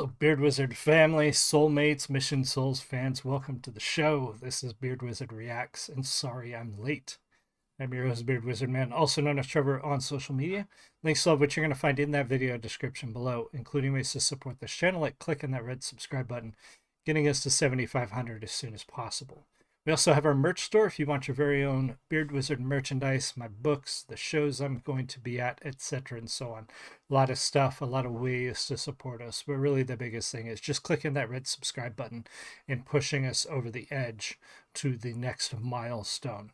Hello, Beard Wizard family, soulmates, Mission Souls fans. Welcome to the show. This is Beard Wizard Reacts, and sorry I'm late. I'm your host, Beard Wizard Man, also known as Trevor on social media. Links to all of which you're going to find in that video description below, including ways to support this channel, like clicking that red subscribe button, getting us to 7,500 as soon as possible. We also have our merch store if you want your very own Beard Wizard merchandise, my books, the shows I'm going to be at, etc. and so on. A lot of stuff, a lot of ways to support us. But really the biggest thing is just clicking that red subscribe button and pushing us over the edge to the next milestone.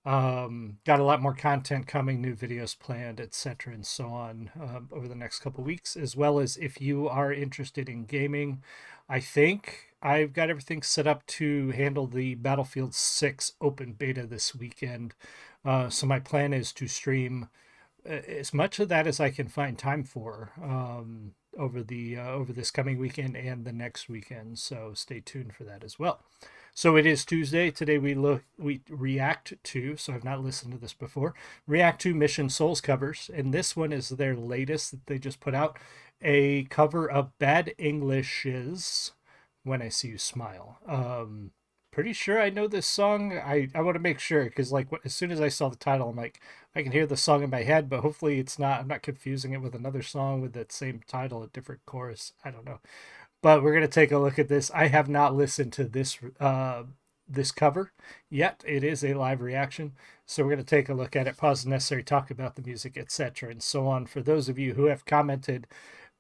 Got a lot more content coming, new videos planned, etc. and so on over the next couple weeks, as well as if you are interested in gaming. I think I've got everything set up to handle the Battlefield 6 open beta this weekend. So my plan is to stream as much of that as I can find time for over this coming weekend and the next weekend. So stay tuned for that as well. So it is Tuesday. Today we react to, so I've not listened to this before, react to Mission Souls covers. And this one is their latest that they just put out, a cover of Bad English's When I See You Smile. Pretty sure I know this song. I want to make sure, because like as soon as I saw the title, I'm like, I can hear the song in my head, but hopefully it's not, I'm not confusing it with another song with that same title, a different chorus. I don't know. But we're going to take a look at this. I have not listened to this this cover yet. It is a live reaction. So we're going to take a look at it, pause the necessary, talk about the music, etc. and so on. For those of you who have commented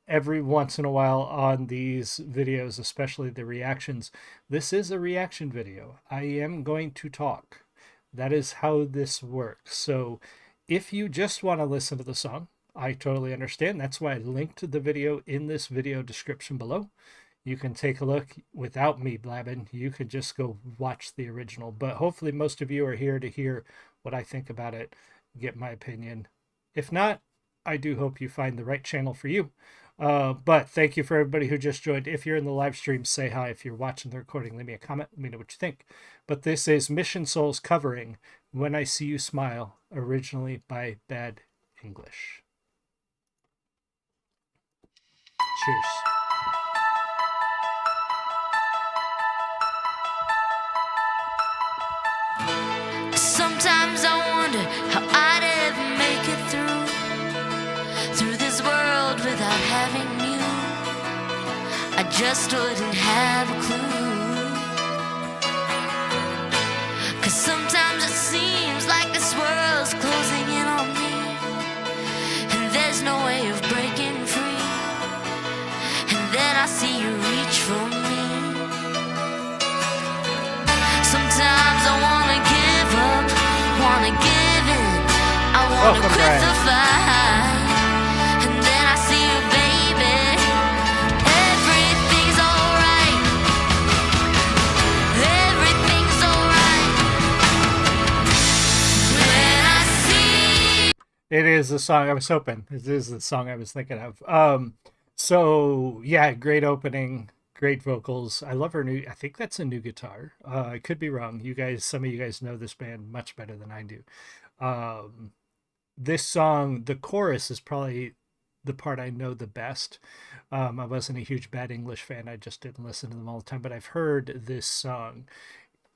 every once in a while on these videos, especially the reactions, this is a reaction video. I am going to talk. That is how this works. So if you just want to listen to the song, I totally understand. That's why I linked the video in this video description below. You can take a look without me blabbing. You could just go watch the original. But hopefully most of you are here to hear what I think about it, get my opinion. If not, I do hope you find the right channel for you. But thank you for everybody who just joined. If you're in the live stream, say hi. If you're watching the recording, leave me a comment. Let me know what you think. But this is Mission Souls covering When I See You Smile, originally by Bad English. Cheers. Sometimes I wonder how I'd ever make it through this world without having you. I just wouldn't have a clue. 'Cause sometimes it seems like this world's closing in on me, and there's no way of breaking free. And then I see you reach for me. Sometimes I wanna give up, wanna give in, I wanna quit the fight. And then I see you, baby, everything's alright. Everything's alright. When I see. It is the song I was hoping. It is the song I was thinking of. So yeah, great opening, great vocals. I love her new, I think that's a new guitar. I could be wrong. You guys, some of you guys know this band much better than I do. This song, the chorus is probably the part I know the best. I wasn't a huge Bad English fan. I just didn't listen to them all the time, but I've heard this song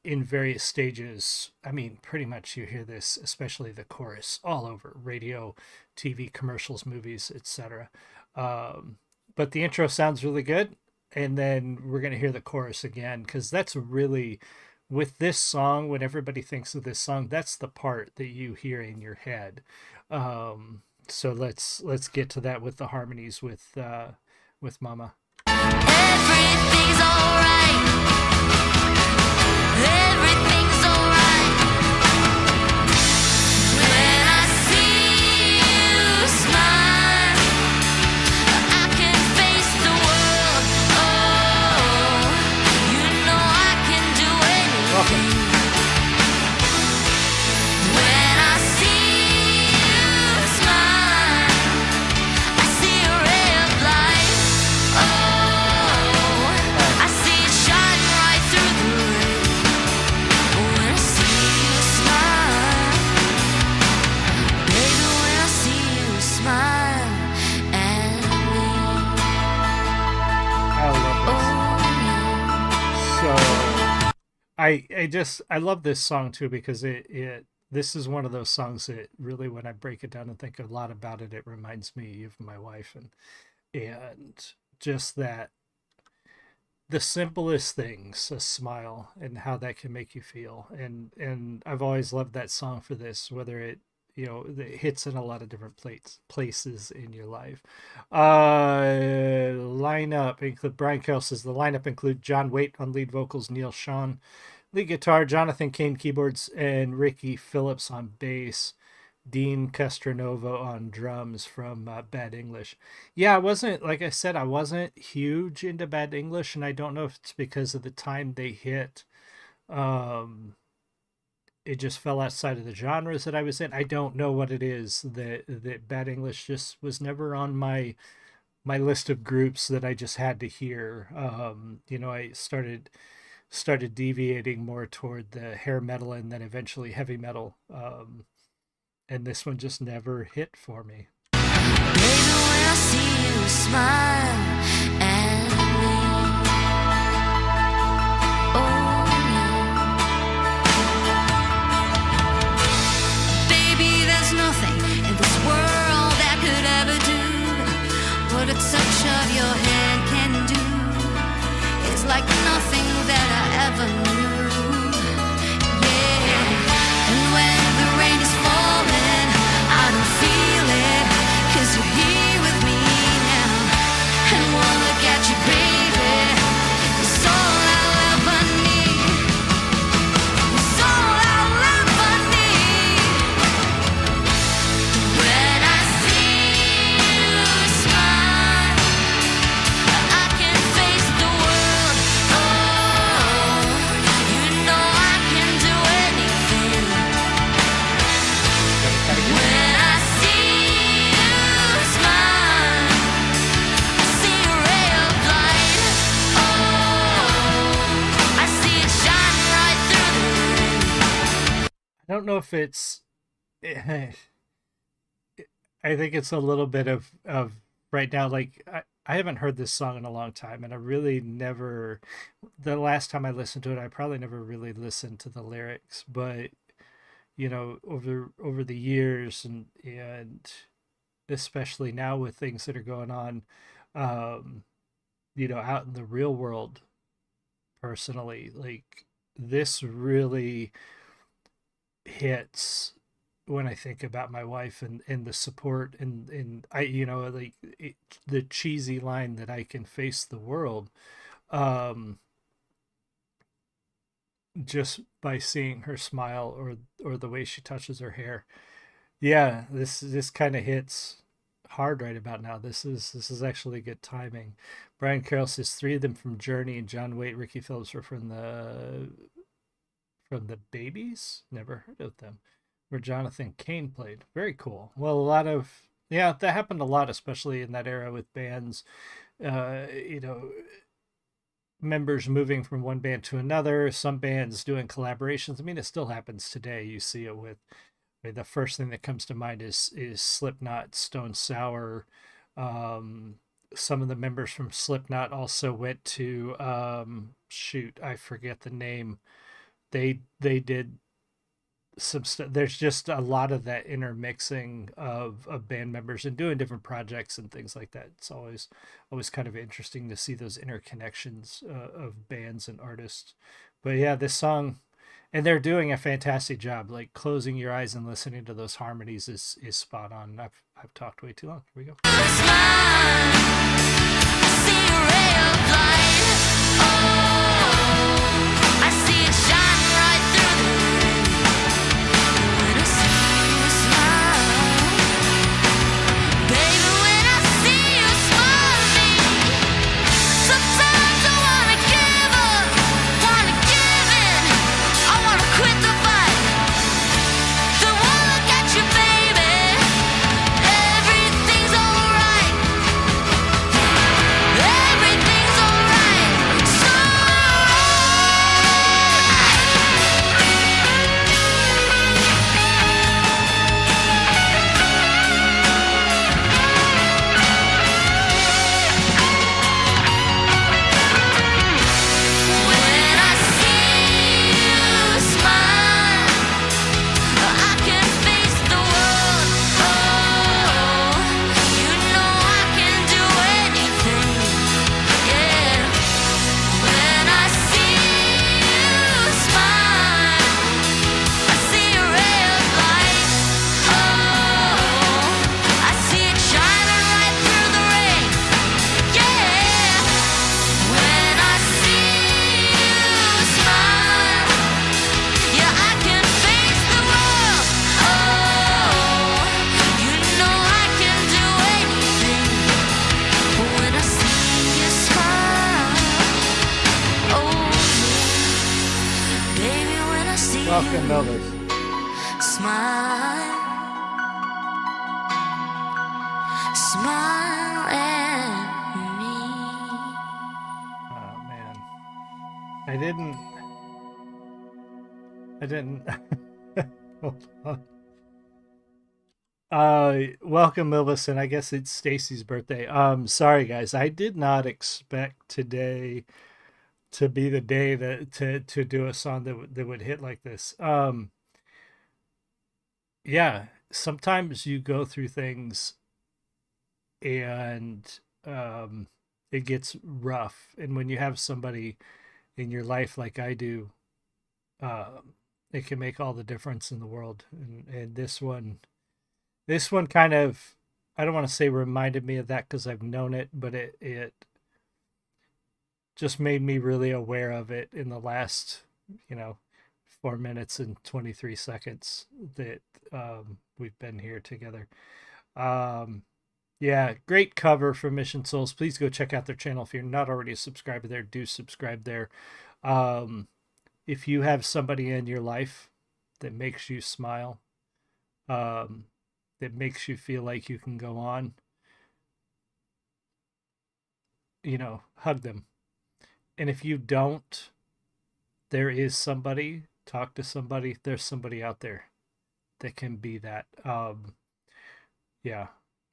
in various stages. I mean, pretty much you hear this, especially the chorus, all over radio, TV, commercials, movies, etc. But the intro sounds really good. And then we're going to hear the chorus again, because that's really, with this song, when everybody thinks of this song, that's the part that you hear in your head. So let's get to that with the harmonies with Mama. Everything's alright. Everything's alright. When I see you smile, I can face the world. Oh, you know I can do anything. When I see you smile, I see a ray of light. Oh, I love this song too because it this is one of those songs that really, when I break it down and think a lot about it, it reminds me of my wife, and just that the simplest things, a smile, and how that can make you feel. And I've always loved that song for this, whether it, it hits in a lot of different places in your life. Lineup include Brian Carroll says the lineup include John Waite on lead vocals, Neil Sean lead guitar, Jonathan Cain keyboards, and Ricky Phillips on bass. Dean Castronovo on drums from Bad English. Yeah, I wasn't, like I said, I wasn't huge into Bad English, and I don't know if it's because of the time they hit. It just fell outside of the genres that I was in. I don't know what it is that Bad English just was never on my list of groups that I just had to hear. I started deviating more toward the hair metal and then eventually heavy metal. And this one just never hit for me. Baby, when I see you smile at me, oh yeah. Baby, there's nothing in this world that could ever do what a touch of your hand can do. It's like nothing that I ever knew. Yeah. And when the rain is falling, I don't feel it, 'cause you're here with me now. And one look at you, baby, it's all I'll ever need. It's all I'll ever need. When I see you smile, I can face the world. Oh, you know I can do anything. When I see you smile, I see a ray of light. Oh, I see it shine right through the rain. I don't know if it's. I think it's a little bit of right now. Like I haven't heard this song in a long time, and I really never. The last time I listened to it, I probably never really listened to the lyrics, but over the years and especially now with things that are going on, out in the real world, personally, like this really hits when I think about my wife and the support and I, the cheesy line that I can face the world, just by seeing her smile or the way she touches her hair. Yeah, this kind of hits hard right about now. This is actually good timing. Brian Carroll says 3 of them from Journey, and John Waite, Ricky Phillips were from the Babies. Never heard of them. Where Jonathan Cain played. Very cool. Well, that happened a lot, especially in that era with bands, members moving from one band to another, some bands doing collaborations. I mean, it still happens today. You see it with the first thing that comes to mind is Slipknot, Stone Sour. Some of the members from Slipknot also went to I forget the name. They did some stuff. There's just a lot of that intermixing of band members and doing different projects and things like that. It's always kind of interesting to see those interconnections of bands and artists. But yeah, this song, and they're doing a fantastic job. Like closing your eyes and listening to those harmonies is spot on. I've talked way too long. Here we go. Everything's alright. Welcome, Elvis. Smile, smile at me. Oh man, I didn't. Hold on. Welcome, Elvis, and I guess it's Stacy's birthday. Sorry guys, I did not expect today to be the day that to do a song that would hit like this. Yeah, sometimes you go through things and it gets rough, and when you have somebody in your life like I do, it can make all the difference in the world. And this one kind of, I don't want to say reminded me of that because I've known it, but it just made me really aware of it in the last, 4 minutes and 23 seconds that we've been here together. Yeah, great cover from Mission Souls. Please go check out their channel. If you're not already a subscriber there, do subscribe there. If you have somebody in your life that makes you smile, that makes you feel like you can go on, hug them. And if you don't, there is somebody, talk to somebody. There's somebody out there that can be that. Yeah.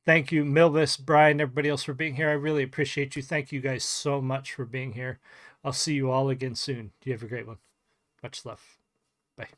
Thank you, Milvis, Brian, everybody else for being here. I really appreciate you. Thank you guys so much for being here. I'll see you all again soon. You have a great one. Much love. Bye.